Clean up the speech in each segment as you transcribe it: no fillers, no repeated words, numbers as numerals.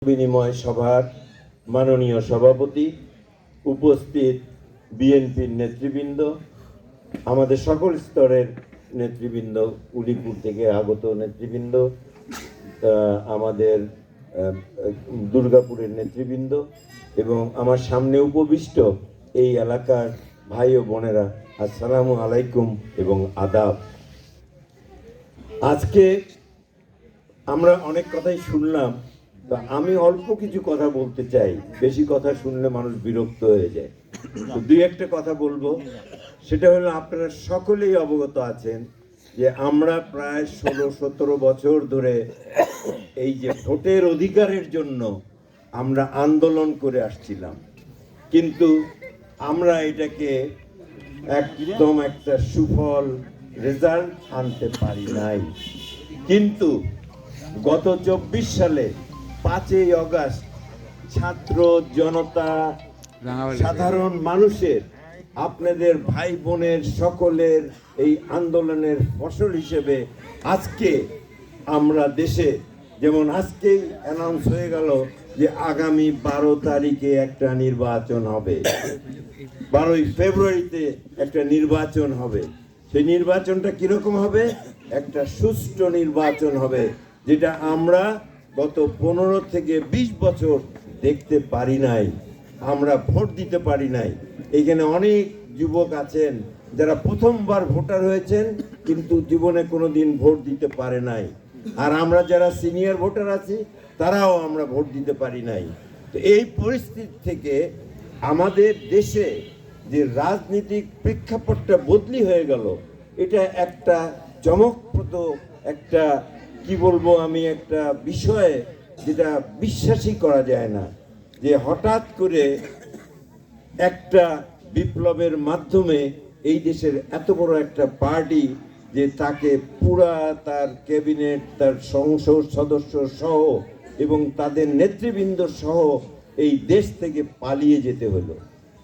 বিনিময় সভার মাননীয় সভাপতি, উপস্থিত বিএনপির নেতৃবৃন্দ, আমাদের সকল স্তরের নেতৃবৃন্দ, উলিপুর থেকে আগত নেতৃবৃন্দ, আমাদের দুর্গাপুরের নেতৃবৃন্দ এবং আমার সামনে উপবিষ্ট এই এলাকার ভাই ও বোনেরা, আসসালামু আলাইকুম এবং আদাব। আজকে আমরা অনেক কথাই শুনলাম, তো আমি অল্প কিছু কথা বলতে চাই। বেশি কথা শুনলে মানুষ বিরক্ত হয়ে যায়। তো দুই একটা কথা বলবো। সেটা হলো, আপনারা সকলেই অবগত আছেন যে আমরা প্রায় 16-17 বছর ধরে এই যে ভোটের অধিকারের জন্য আমরা আন্দোলন করে আসছিলাম, কিন্তু আমরা এটাকে একদম একটা সুফল রেজাল্ট আনতে পারি নাই। কিন্তু গত 24 সালে 5ই আগস্ট ছাত্র জনতা, সাধারণ মানুষের, আপনাদের ভাই বোনের সকলের এই আন্দোলনের ফসল হিসেবে আজকে আমরা দেশে, যেমন আজকেই অ্যানাউন্স হয়ে গেল যে আগামী 12 তারিখে একটা নির্বাচন হবে, 12ই ফেব্রুয়ারিতে একটা নির্বাচন হবে। সেই নির্বাচনটা কিরকম হবে? একটা সুষ্ঠু নির্বাচন হবে, যেটা আমরা গত 15 থেকে 20 বছর দেখতে পারি নাই। আমরা ভোট দিতে পারি নাই। এখানে অনেক যুবক আছেন যারা প্রথমবার ভোটার হয়েছেন, কিন্তু জীবনে কোনোদিন ভোট দিতে পারে নাই। আর আমরা যারা সিনিয়র ভোটার আছি, তারাও আমরা ভোট দিতে পারি নাই। তো এই পরিস্থিতি থেকে আমাদের দেশে যে রাজনৈতিক প্রেক্ষাপটটা বদলি হয়ে গেল, এটা একটা চমকপ্রদ একটা, কি বলবো আমি, একটা বিষয়ে যেটা বিশ্বাসই করা যায় না, যে হঠাৎ করে একটা বিপ্লবের মাধ্যমে এই দেশের এত বড় একটা পার্টি, যে তাকে পুরা তার ক্যাবিনেট, তার সংসদ সদস্য সহ এবং তাদের নেতৃবৃন্দ সহ এই দেশ থেকে পালিয়ে যেতে হলো।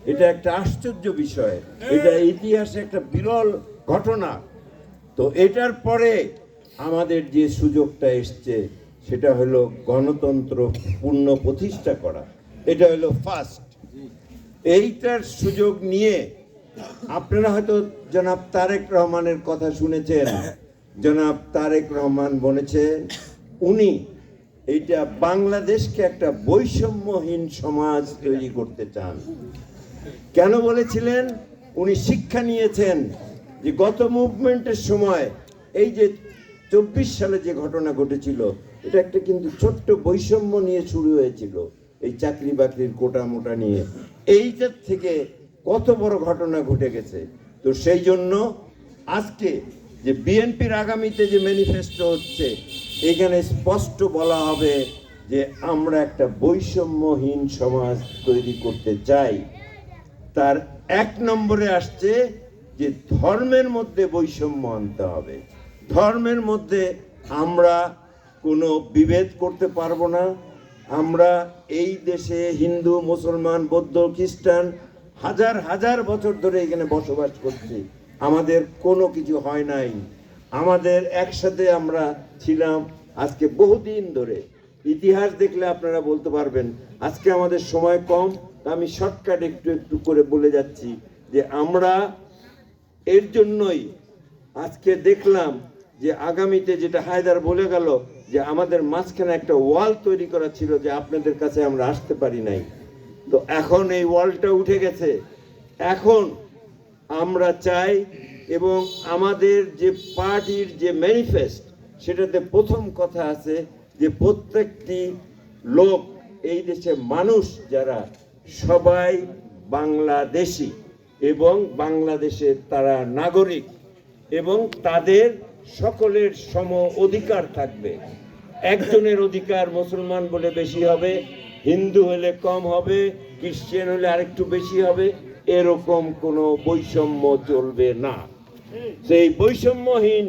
এটা একটা আশ্চর্য বিষয়, এটা ইতিহাসে একটা বিরল ঘটনা। তো এটার পরে আমাদের যে সুযোগটা এসছে, সেটা হলো গণতন্ত্র পূর্ণ প্রতিষ্ঠা করা। এটা হলো ফার্স্ট। এইটার সুযোগ নিয়ে আপনারা হয়তো জনাব তারেক রহমানের কথা শুনেছেন। জনাব তারেক রহমান বলেছেন উনি এইটা বাংলাদেশকে একটা বৈষম্যহীন সমাজ তৈরি করতে চান। কেন বলেছিলেন? উনি শিক্ষা নিয়েছেন যে গত মুভমেন্টের সময় এই যে 24 সালে যে ঘটনা ঘটেছিল, এটা একটা কিন্তু ছোট্ট বৈষম্য নিয়ে শুরু হয়েছিল, এই চাকরি বাকরির কোটা মোটা নিয়ে। এইটার থেকে কত বড় ঘটনা ঘটে গেছে। তো সেই জন্য আজকে যে বিএনপির আগামীতে যে ম্যানিফেস্টো হচ্ছে, এখানে স্পষ্ট বলা হবে যে আমরা একটা বৈষম্যহীন সমাজ তৈরি করতে চাই। তার 1 নম্বরে আসছে যে ধর্মের মধ্যে বৈষম্য আনতে হবে। ধর্মের মধ্যে আমরা কোনো বিভেদ করতে পারবো না। আমরা এই দেশে হিন্দু, মুসলমান, বৌদ্ধ, খ্রিস্টান হাজার হাজার বছর ধরে এখানে বসবাস করছি। আমাদের কোনো কিছু হয় নাই। আমাদের একসাথে আমরা ছিলাম আজকে বহুদিন ধরে। ইতিহাস দেখলে আপনারা বলতে পারবেন। আজকে আমাদের সময় কম, আমি শর্টকাট একটু একটু করে বলে যাচ্ছি যে আমরা এর জন্যই আজকে দেখলাম যে আগামীতে, যেটা হায়দার বলে গেল, যে আমাদের মাঝখানে একটা ওয়াল তৈরি করা ছিল, যে আপনাদের কাছে আমরা আসতে পারি নাই। তো এখন এই ওয়ালটা উঠে গেছে। এখন আমরা চাই, এবং আমাদের যে পার্টির যে ম্যানিফেস্ট, সেটাতে প্রথম কথা আছে যে প্রত্যেকটি লোক, এই দেশে মানুষ যারা, সবাই বাংলাদেশি এবং বাংলাদেশের তারা নাগরিক, এবং তাদের সকলের সম অধিকার থাকবে। একজনের অধিকার মুসলমান বলে বেশি হবে, হিন্দু হলে কম হবে, খ্রিস্টান হলে আরেকটু বেশি হবে, এরকম কোনো বৈষম্য চলবে না। সেই বৈষম্যহীন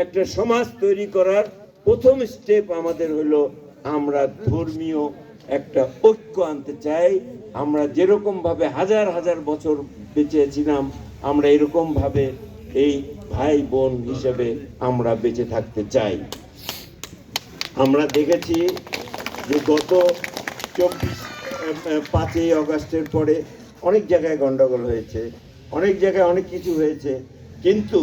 একটা সমাজ তৈরি করার প্রথম স্টেপ আমাদের হলো, আমরা ধর্মীয় একটা ঐক্য আনতে চাই। আমরা যেরকম ভাবে হাজার হাজার বছর বেঁচে ছিলাম, আমরা এরকম ভাবে এই ভাই বোন হিসেবে আমরা বেঁচে থাকতে চাই। আমরা দেখেছি যে গত 5ই অগাস্টের পরে অনেক জায়গায় গন্ডগোল হয়েছে, অনেক জায়গায় অনেক কিছু হয়েছে, কিন্তু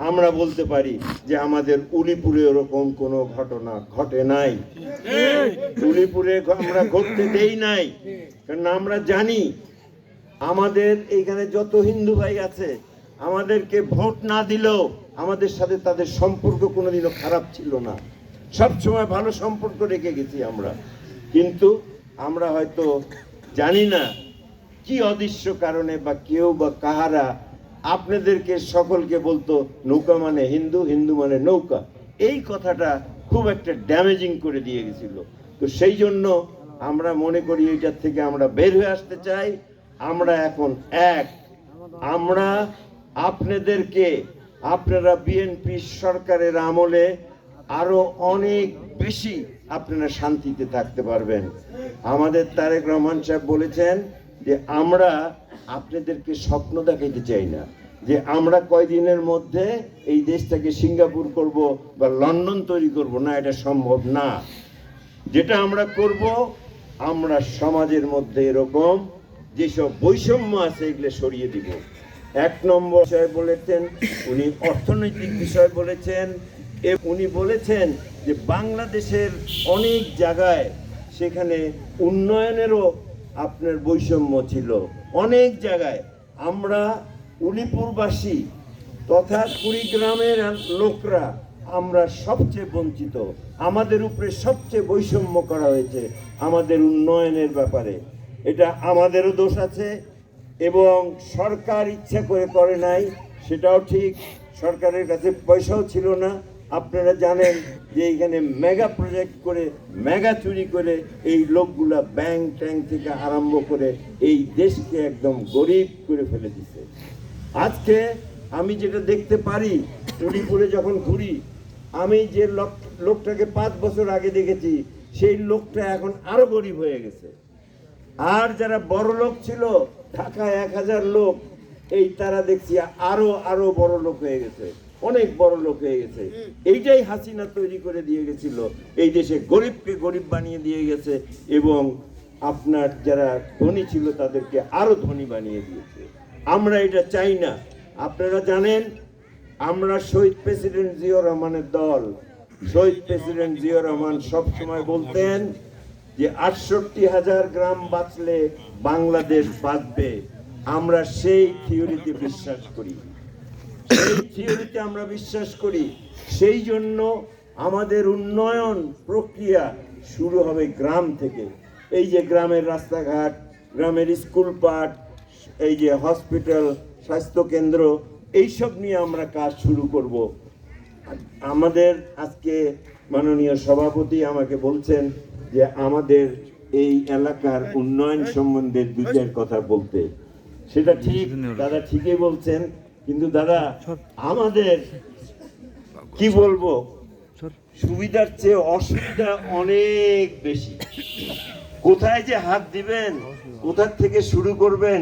আমরা বলতে পারি যে আমাদের উলিপুরে ওরকম কোনো ঘটনা ঘটে নাই। উলিপুরে আমরা ঘটতে দেই নাই, কারণ আমরা জানি আমাদের এইখানে যত হিন্দু ভাই আছে আমাদেরকে ভোট না দিলেও আমাদের সাথে তাদের সম্পর্ক কোনোদিনও খারাপ ছিল না, সব সময় ভালো সম্পর্ক রেখে গেছি আমরা। কিন্তু আমরা হয়তো জানি না কি অদৃশ্য কারণে বা কেউ বা কাহারা আপনাদেরকে সকলকে বলতো নৌকা মানে হিন্দু, হিন্দু মানে নৌকা, এই কথাটা খুব একটা ড্যামেজিং করে দিয়ে গেছিল। তো সেই জন্য আমরা মনে করি এটার থেকে আমরা বের হয়ে আসতে চাই। আমরা এখন এক, আমরা আপনাদেরকে, আপনারা বিএনপি সরকারের আমলে আরো অনেক বেশি আপনারা শান্তিতে থাকতে পারবেন। আমাদের তারেক রহমান সাহেব বলেছেন যে আমরা আপনাদেরকে স্বপ্ন দেখাইতে চাই না যে আমরা কয়দিনের মধ্যে এই দেশটাকে সিঙ্গাপুর করব বা লন্ডন তৈরি করব, না, এটা সম্ভব না। যেটা আমরা করব, আমরা সমাজের মধ্যে এরকম যেসব বৈষম্য আছে এগুলো সরিয়ে দিব। 1 নম্বর বিষয় বলেছেন উনি, অর্থনৈতিক বিষয় বলেছেন। উনি বলেছেন যে বাংলাদেশের অনেক জায়গায় সেখানে উন্নয়নেরও আপনার বৈষম্য ছিল, অনেক জায়গায় আমরা উলিপুরবাসী তথা কুড়িগ্রামের লোকরা আমরা সবচেয়ে বঞ্চিত, আমাদের উপরে সবচেয়ে বৈষম্য করা হয়েছে আমাদের উন্নয়নের ব্যাপারে। এটা আমাদেরও দোষ আছে এবং সরকার ইচ্ছা করে নাই, সেটাও ঠিক। সরকারের কাছে পয়সাও ছিল না। আপনারা জানেন যে এইখানে মেগা প্রজেক্ট করে, মেগা চুরি করে এই লোকগুলা ব্যাংক ট্যাঙ্ক থেকে আরম্ভ করে এই দেশকে একদম গরিব করে ফেলে দিছে। আজকে আমি যেটা দেখতে পারি, উলিপুরে যখন ঘুরি, আমি যে লোকটাকে 5 বছর আগে দেখেছি সেই লোকটা এখন আরো গরিব হয়ে গেছে। আর যারা বড় লোক ছিল, ঢাকায় 1000 লোক, এই তারা দেখছি আরো বড় লোক হয়ে গেছে, অনেক বড় লোক হয়ে গেছে। এইটাই হাসিনা তৈরি করে দিয়ে গেছিল, এই দেশে গরিবকে গরিব বানিয়ে দিয়ে গেছে এবং আপনার যারা ধনী ছিল তাদেরকে আরো ধনী বানিয়ে দিয়েছে। আমরা এটা চাই না। আপনারা জানেন আমরা শহীদ প্রেসিডেন্ট জিয়াউর রহমানের দল। শহীদ প্রেসিডেন্ট জিয়াউর রহমান সবসময় বলতেন যে 68,000 গ্রাম বাঁচলে বাংলাদেশ বাঁচবে। আমরা সেই থিওরিতে বিশ্বাস করি, সেই থিওরিতে আমরা বিশ্বাস করি। সেই জন্য আমাদের উন্নয়ন প্রক্রিয়া শুরু হবে গ্রাম থেকে। এই যে গ্রামের রাস্তাঘাট, গ্রামের স্কুল পাঠ, এই যে হসপিটাল, স্বাস্থ্য কেন্দ্র, এইসব নিয়ে আমরা কাজ শুরু করব। আমাদের আজকে মাননীয় সভাপতি আমাকে বলছেন যে আমাদের এই এলাকার উন্নয়ন সম্বন্ধে 2-4 কথা বলতে। সেটা ঠিক, দাদা ঠিকই বলছেন, কিন্তু দাদা আমাদের কি বলবো, সুবিধার চেয়ে অসুবিধা অনেক বেশি। কোথায় যে হাত দিবেন, কোথা থেকে শুরু করবেন,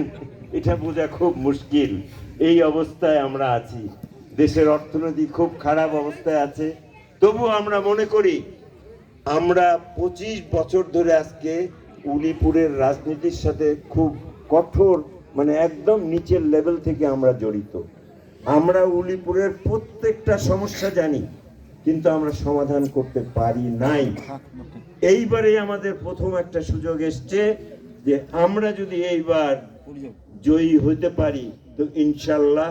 এটা বোঝা খুব মুশকিল। এই অবস্থায় আমরা আছি, দেশের অর্থনীতি খুব খারাপ অবস্থায় আছে। তবু আমরা মনে করি আমরা 25 বছর ধরে আজকে উলিপুরের রাজনীতির সাথে খুব কঠোর, মানে একদম নিচের লেভেল থেকে আমরা জড়িত। আমরা উলিপুরের প্রত্যেকটা সমস্যা জানি, কিন্তু আমরা সমাধান করতে পারি নাই। এইবারে আমাদের প্রথম একটা সুযোগ এসছে যে আমরা যদি এইবার জয়ী হতে পারি তো ইনশাল্লাহ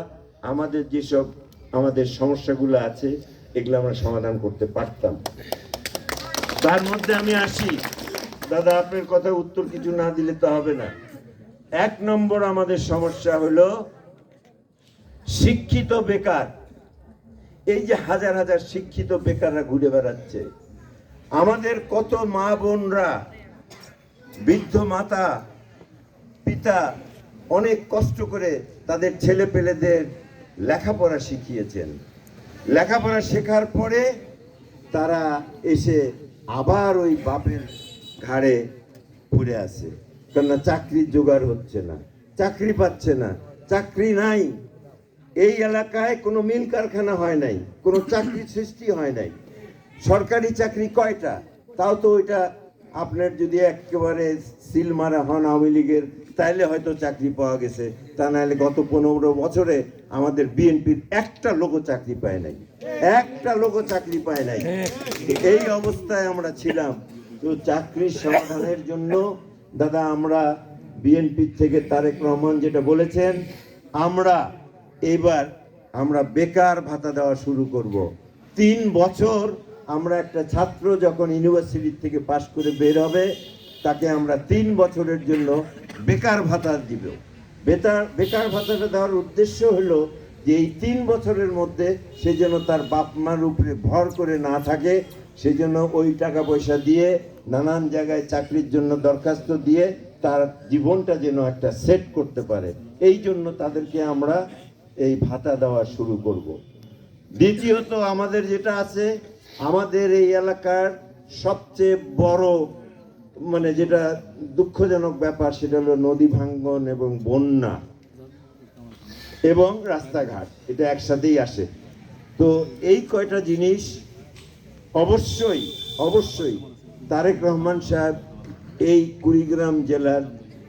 আমাদের যেসব আমাদের সমস্যাগুলো আছে এগুলো আমরা সমাধান করতে পারতাম। তার মধ্যে আমি আসি, দাদা আপনার কথা উত্তর কিছু না দিলে তো হবে না। 1 নম্বর আমাদের সমস্যা হলো শিক্ষিত বেকার। এই যে হাজার হাজার শিক্ষিত বেকাররা ঘুরে বেড়াচ্ছে, আমাদের কত মা বোনরা, বৃদ্ধ মাতা পিতা অনেক কষ্ট করে তাদের ছেলে পেলেদের লেখাপড়া শিখিয়েছেন। লেখাপড়া শেখার পরে তারা এসে আবার ওই বাপের ঘাড়ে পড়ে আছে, কেননা চাকরির জোগাড় হচ্ছে না, চাকরি পাচ্ছে না, চাকরি নাই। এই এলাকায় কোনো মিল কারখানা হয় নাই, কোনো চাকরির সৃষ্টি হয় নাই। সরকারি চাকরি কয়টা, তাও তো ওইটা আপনার যদি একেবারে সিল মারা হন আওয়ামী লীগের, তাইলে হয়তো চাকরি পাওয়া গেছে, তা নাহলে গত 15 বছরে আমাদের বিএনপির একটা লোকও চাকরি পায় নাই, একটা লোকও চাকরি পায় নাই। এই অবস্থায় আমরা ছিলাম। তো চাকরির সমাধানের জন্য দাদা আমরা বিএনপির থেকে তারেক রহমান যেটা বলেছেন, আমরা বেকার ভাতা দেওয়া শুরু করব। 3 বছর আমরা একটা ছাত্র যখন ইউনিভার্সিটি থেকে পাশ করে বের হবে, তাকে আমরা 3 বছরের জন্য বেকার ভাতা দিব। বেকার ভাতাটা দেওয়ার উদ্দেশ্য হলো যে এই 3 বছরের মধ্যে সে যেন তার বাপ মার উপরে ভর করে না থাকে, সেজন্য ওই টাকা পয়সা দিয়ে নানান জায়গায় চাকরির জন্য দরখাস্ত দিয়ে তার জীবনটা যেন একটা সেট করতে পারে, এই জন্য তাদেরকে আমরা এই ভাতা দেওয়া শুরু করব। দ্বিতীয়ত আমাদের যেটা আছে, আমাদের এই এলাকার সবচেয়ে বড় মানে যেটা দুঃখজনক ব্যাপার, সেটা হলো নদী ভাঙ্গন এবং বন্যা এবং রাস্তাঘাট, এটা একসাথেই আসে। তো এই কয়টা জিনিস অবশ্যই তারেক রহমান সাহেব এই কুড়িগ্রাম জেলার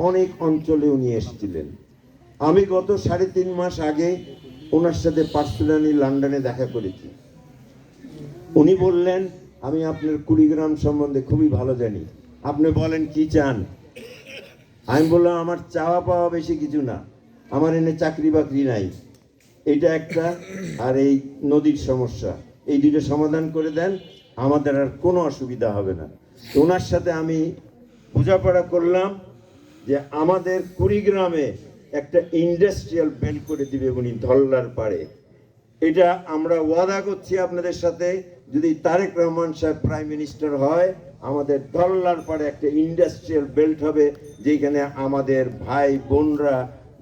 অনেক অঞ্চলে উনি এসেছিলেন। আমি গত 3.5 মাস আগে ওনার সাথে পার্সোনালি লন্ডনে দেখা করেছি। উনি বললেন, আমি আপনার কুড়িগ্রাম সম্বন্ধে খুবই ভালো জানি, আপনি বলেন কি চান। আমি বললাম, আমার চাওয়া পাওয়া বেশি কিছু না, আমার এনে চাকরি বাকরি নাই, এটা একটা, আর এই নদীর সমস্যা, এই দুটো সমাধান করে দেন, আমাদের আর কোনো অসুবিধা হবে না। ওনার সাথে আমি বোঝাপড়া করলাম যে আমাদের কুড়িগ্রামে একটা ইন্ডাস্ট্রিয়াল বেল্ট করে দিবে উনি ধল্লার পাড়ে। এটা আমরা ওয়াদা করছি আপনাদের সাথে, যদি তারেক রহমান সাহেব প্রাইম মিনিস্টার হয়, আমাদের ধল্লার পাড়ে একটা ইন্ডাস্ট্রিয়াল বেল্ট হবে, যেখানে আমাদের ভাই বোনরা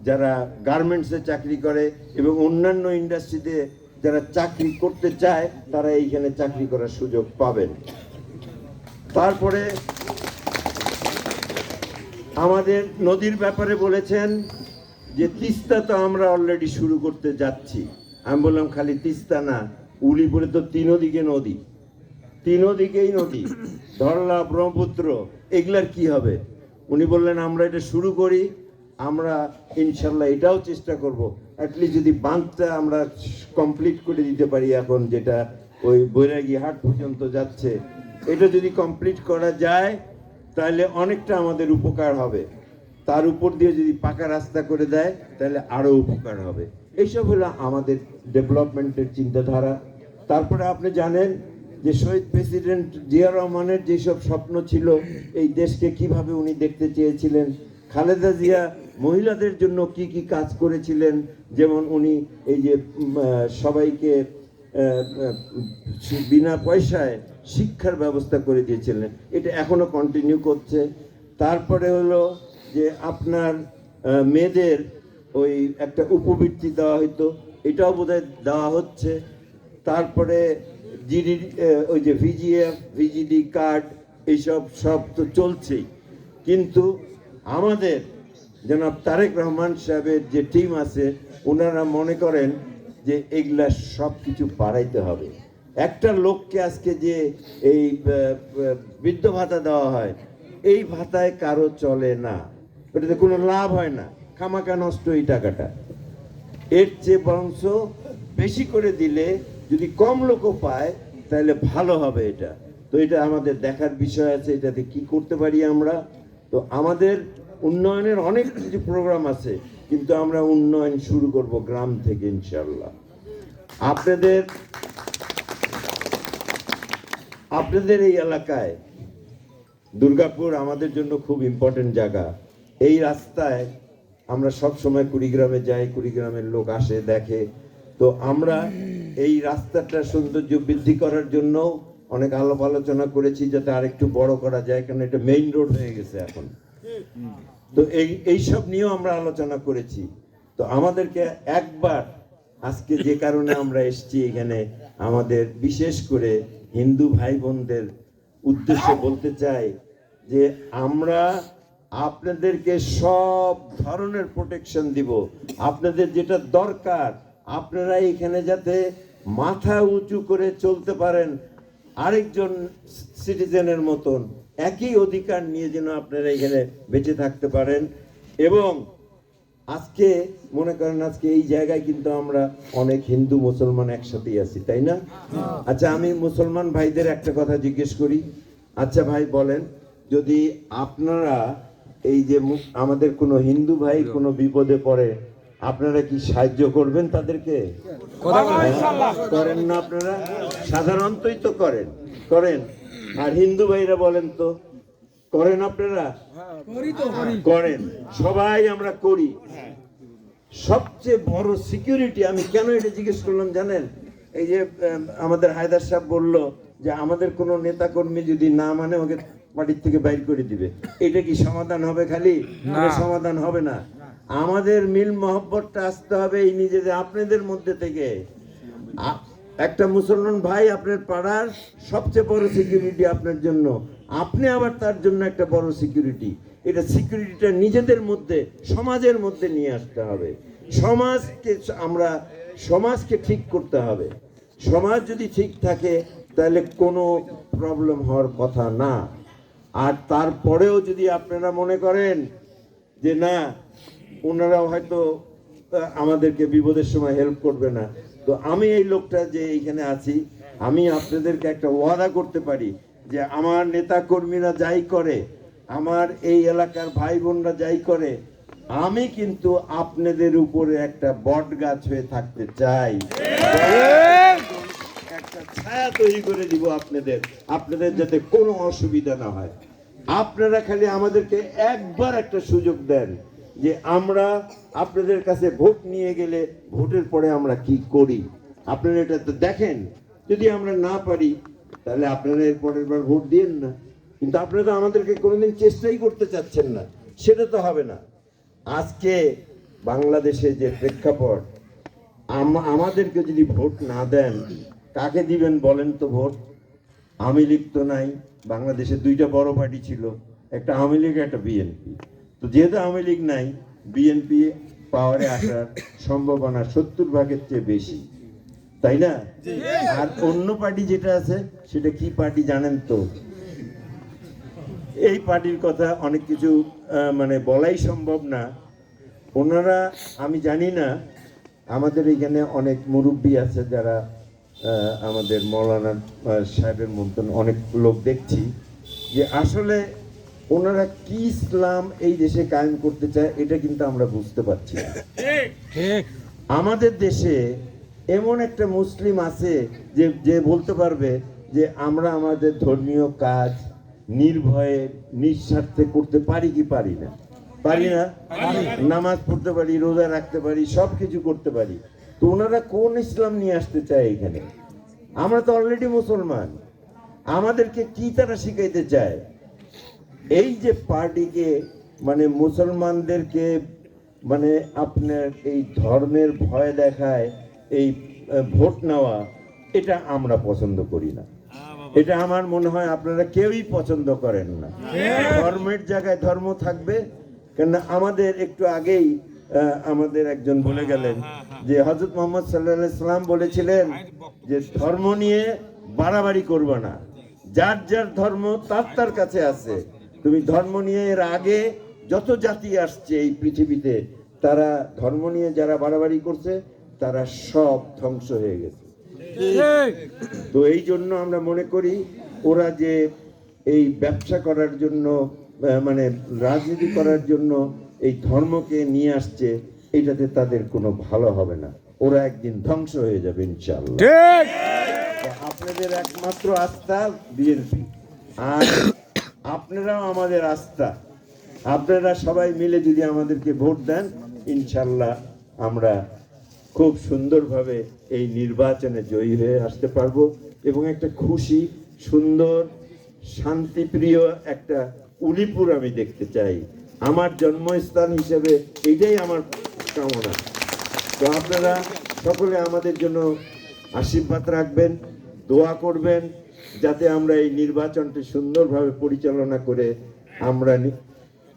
যারা গার্মেন্টসে চাকরি করে এবং অন্যান্য ইন্ডাস্ট্রিতে যারা চাকরি করতে চায়, তারা এইখানে চাকরি করার সুযোগ পাবেন। তারপরে আমাদের নদীর ব্যাপারে বলেছেন যে তিস্তা তো আমরা অলরেডি শুরু করতে যাচ্ছি। আমি বললাম, খালি তিস্তা না, উলিপুরে তো 3 দিকে নদী, 3 দিকেই নদী, ধরলা ব্রহ্মপুত্র, এগুলার কি হবে? উনি বললেন, আমরা এটা শুরু করি, আমরা ইনশাল্লাহ এটাও চেষ্টা করব, অ্যাটলিস্ট যদি বাঁধটা আমরা কমপ্লিট করে দিতে পারি, এখন যেটা ওই বৈরাগী হাট পর্যন্ত যাচ্ছে, এটা যদি কমপ্লিট করা যায় তাহলে অনেকটা আমাদের উপকার হবে। তার উপর দিয়ে যদি পাকা রাস্তা করে দেয় তাহলে আরও উপকার হবে। এইসব হলো আমাদের ডেভেলপমেন্টের চিন্তাধারা। তারপরে আপনি জানেন যে শহীদ প্রেসিডেন্ট জিয়া রহমানের যেসব স্বপ্ন ছিল, এই দেশকে কিভাবে উনি দেখতে চেয়েছিলেন, খালেদা জিয়া মহিলাদের জন্য কি কি কাজ করেছিলেন, যেমন উনি এই যে সবাইকে বিনা পয়সায় শিক্ষার ব্যবস্থা করে দিয়েছিলেন, এটা এখনো কন্টিনিউ করছে। তারপরে হলো যে আপনার মেয়েদের ওই একটা উপবৃত্তি দেওয়া হতো, এটাও বোধহয় দেওয়া হচ্ছে। তারপরে জিডি ওই যে ভিজিএফ ভিজিডি কার্ড, এইসব সব তো চলছেই। কিন্তু আমাদের জনাব তারেক রহমান সাহেবের যে টিম আছে, ওনারা মনে করেন যে এগুলা সব কিছু বাড়াইতে হবে। একটা লোককে আজকে যে এই বৃদ্ধ ভাতা দেওয়া হয়, এই ভাতায় কারো চলে না, ওটাতে কোনো লাভ হয় না, খামাকা নষ্ট এই টাকাটা। এর চেয়ে বরঞ্চ বেশি করে দিলে যদি কম লোকও পায় তাহলে ভালো হবে এটা। তো এটা আমাদের দেখার বিষয় আছে, এটাতে কি করতে পারি আমরা। তো আমাদের উন্নয়নের অনেক কিছু প্রোগ্রাম আছে, কিন্তু আমরা উন্নয়ন শুরু করব গ্রাম থেকে ইনশাল্লাহ। আপনাদের এই এলাকায় দুর্গাপুর আমাদের জন্য খুব ইম্পর্টেন্ট জায়গা। এই রাস্তায় আমরা সব সময় কুড়িগ্রামে যাই, কুড়িগ্রামের লোক আসে দেখে। তো আমরা এই রাস্তাটা সৌন্দর্য বৃদ্ধি করার জন্য অনেক আলোচনা করেছি, যাতে আরেকটু বড় করা যায়, কারণ এটা মেইন রোড হয়ে গেছে এখন। তো এইসব নিয়েও আমরা আলোচনা করেছি। তো আমাদেরকে একবার আজকে যে কারণে আমরা এসেছি এখানে, আমাদের বিশেষ করে হিন্দু ভাই বোনদের উদ্দেশ্যে বলতে চাই যে আমরা আপনাদেরকে সব ধরনের প্রোটেকশন দিব। আপনাদের যেটা দরকার, আপনারা এখানে যাতে মাথা উঁচু করে চলতে পারেন আরেকজন সিটিজেনের মতন, একই অধিকার নিয়ে যেন আপনারা এখানে বেঁচে থাকতে পারেন। এবং আজকে মনে করেন আজকে এই জায়গায় কিন্তু আমরা অনেক হিন্দু মুসলমান একসাথেই আছি, তাই না? আচ্ছা, আমি মুসলমান ভাইদের একটা কথা জিজ্ঞেস করি। আচ্ছা ভাই বলেন, যদি আপনারা এই যে আমাদের কোনো হিন্দু ভাই কোনো বিপদে পড়ে, আপনারা কি সাহায্য করবেন তাদেরকে? করেন না আপনারা? সাধারণতই তো করেন। আর হিন্দু ভাইরা বলেন তো, করেন আপনারা? করেন, সবাই আমরা করি। সবচেয়ে বড় সিকিউরিটি, আমি কেন এটা জিজ্ঞেস করলাম জানেন? এই যে আমাদের হায়দার সাহেব বলল যে আমাদের কোনো নেতা কর্মী যদি না মানে ওকে পার্টির থেকে বাইর করে দিবে। এটা কি সমাধান হবে? খালি সমাধান হবে না। আমাদের মিল মহব্বতটা আসতে হবে এই নিজেদের আপনাদের মধ্যে থেকে। একটা মুসলমান ভাই আপনার পাড়ার সবচেয়ে বড় সিকিউরিটি আপনার জন্য, আপনি আবার তার জন্য একটা বড় সিকিউরিটি। এটা সিকিউরিটিটা নিজেদের মধ্যে, সমাজের মধ্যে নিয়ে আসতে হবে। সমাজকে ঠিক করতে হবে। সমাজ যদি ঠিক থাকে তাহলে কোনো প্রবলেম হওয়ার কথা না। আর তারপরেও যদি আপনারা মনে করেন যে না, ওনারাও হয়তো আমাদেরকে বিপদের সময় হেল্প করবে না, তো আমি এই লোকটা যে এইখানে আছি, আমি আপনাদেরকে একটা ওয়াদা করতে পারি যে আমার নেতা কর্মীরা যাই করে, আমার এই এলাকার ভাই বোনরা যাই করে, আমি কিন্তু আপনাদের উপরে একটা বট গাছ হয়ে থাকতে চাই। একটা ছায়া তৈরি করে দিব আপনাদের যাতে কোনো অসুবিধা না হয়। আপনারা খালি আমাদেরকে একবার একটা সুযোগ দেন যে আমরা আপনাদের কাছে ভোট নিয়ে গেলে ভোটের পরে আমরা কি করি। আপনারা এটা তো দেখেন। যদি আমরা না পারি তাহলে আপনারা এর পরের বার ভোট দিয়েন না। কিন্তু আপনারা তো আমাদেরকে কোনোদিন চেষ্টাই করতে চাচ্ছেন না, সেটা তো হবে না। আজকে বাংলাদেশে যে প্রেক্ষাপট, আমাদেরকে যদি ভোট না দেন, কাকে দিবেন বলেন তো ভোট? আওয়ামী লীগ তো নাই। বাংলাদেশে দুইটা বড় পার্টি ছিল, একটা আওয়ামী লীগ, একটা বিএনপি। তো যেহেতু আওয়ামী লীগ নাই, বিএনপি পাওয়ারে আসার সম্ভাবনা 70 ভাগের চেয়ে বেশি, তাই না? আর অন্য পার্টি যেটা আছে সেটা কি পার্টি জানেন তো? এই পার্টির কথা অনেক কিছু মানে বলাই সম্ভব না। ওনারা, আমি জানি না, আমাদের এখানে অনেক মুরব্বী আছে যারা আমাদের মৌলানা সাহেবের মতন অনেক লোক দেখছি যে আসলে ওনারা কি ইসলাম এই দেশে কায়েম করতে চায় এটা কিন্তু আমরা বুঝতে পারছি না। আমাদের দেশে এমন একটা মুসলিম আছে যে বলতে পারবে যে আমরা আমাদের ধর্মীয় কাজ নির্ভয়ে নিঃস্বার্থে করতে পারি কি পারি না? পারি না? নামাজ পড়তে পারি, রোজা রাখতে পারি, সব কিছু করতে পারি। তো ওনারা কোন ইসলাম নিয়ে আসতে চায় এখানে? আমরা তো অলরেডি মুসলমান, আমাদেরকে কি তারা শিখাইতে চায়? এই যে পার্টিকে মানে মুসলমানদেরকে মানে আপনার এই ধর্মের ভয় দেখায় এই ভোট নেওয়া, এটা আমরা পছন্দ করি না। এটা আমার মনে হয় আপনারা কেউই পছন্দ করেন না। ধর্মের জায়গায় ধর্ম থাকবে। কেন আমাদের একটু আগেই আমাদের একজন বলে গেলেন যে হযরত মুহাম্মদ সাল্লাল্লাহু আলাইহি সাল্লাম বলেছিলেন যে ধর্ম নিয়ে বাড়াবাড়ি করবে না, যার যার ধর্ম তার কাছে আছে। তুমি ধর্ম নিয়ে, এর আগে যত জাতি আসছে এই পৃথিবীতে, তারা ধর্ম নিয়ে যারা বাড়াবাড়ি করছে তারা সব ধ্বংস হয়ে গেছে। তো এই জন্য আমরা মনে করি ওরা যে এই ব্যবসা করার জন্য মানে রাজনীতি করার জন্য এই ধর্মকে নিয়ে আসছে, এটাতে তাদের কোনো ভালো হবে না। ওরা একদিন ধ্বংস হয়ে যাবে ইনশাআল্লাহ। আপনাদের একমাত্র আস্থা বিএনপি, আর আপনারাও আমাদের আস্থা। আপনারা সবাই মিলে যদি আমাদেরকে ভোট দেন, ইনশাআল্লাহ আমরা খুব সুন্দরভাবে এই নির্বাচনে জয়ী হয়ে আসতে পারবো এবং একটা খুশি, সুন্দর, শান্তিপ্রিয় একটা উলিপুর আমি দেখতে চাই। আমার জন্মস্থান হিসেবে এইটাই আমার কামনা। তো আপনারা সকলে আমাদের জন্য আশীর্বাদ রাখবেন, দোয়া করবেন, যাতে আমরা এই নির্বাচনটি সুন্দরভাবে পরিচালনা করে আমরা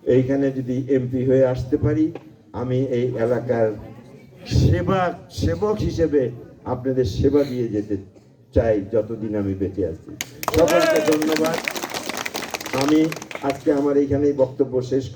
এইখানে যদি এমপি হয়ে আসতে পারি। আমি এই এলাকার সেবক হিসেবে আপনাদের সেবা দিয়ে যেতে চাই যতদিন আমি বেঁচে আছি। সকলকে ধন্যবাদ। আমি আজকে আমার এইখানেই বক্তব্য শেষ করি।